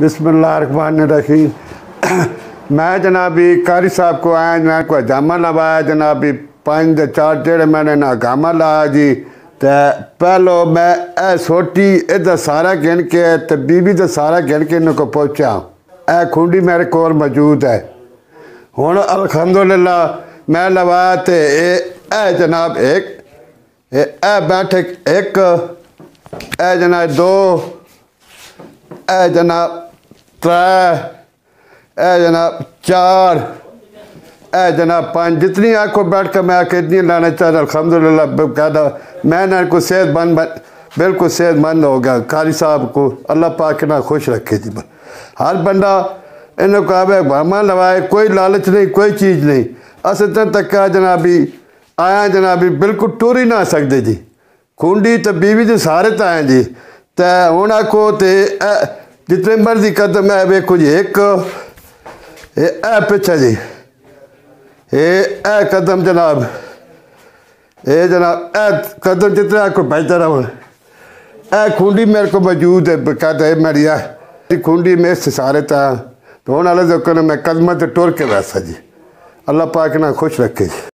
बिस्मिल्लाहिर्रहमानिर्रहीम। मैं जनाबी कारी साहब को आया, मैं को जामा लवाया जनाबी 5 4 जेड़े मैंने ना गामा लाया जी। तो पहलो मैं ए सोटी इधर सारा गिन के तो बीबी तो सारा गिन के इन्हों को पहुँचा। ए खुंडी मेरे कोल मौजूद है। हुण अल्हम्दुलिल्लाह मैं लवाया तो ए जनाब एक ए बैठे एक ए जनाब 2 ए जनाब 3 ए जनाब 4 ए जनाब 5 जितनी आँखों बैठ कर मैं कितनी लाना चाहता अल्हम्दुलिल्लाह कहता मैं ना को सेहतमंद बिल्कुल सेहतमंद हो गया। कारी साहब को अल्लाह पाक ना खुश रखे जी। हर बंदा इन्हों को आवे भामा लवाए, कोई लालच नहीं, कोई चीज़ नहीं। अस इतना तक जनाबी आया जनाबी बिल्कुल टुर ही ना सकते जी। खुंडी तो बीवी तो सारे तो आए जी। तो हूँ आखो तो जितने मर्जी कदम है वेखो जी। एक ए पिछा जी ए कदम जनाब ए जनाब ए कदम जितने आखो बेहतर हूँ ए खुंडी मेरे को मौजूद है। कहते है मेरी खुंडी में से सारे तो हूँ वाले मैं कदम तो टुर के वैसा जी। अल्लाह पाक ना खुश रखे जी।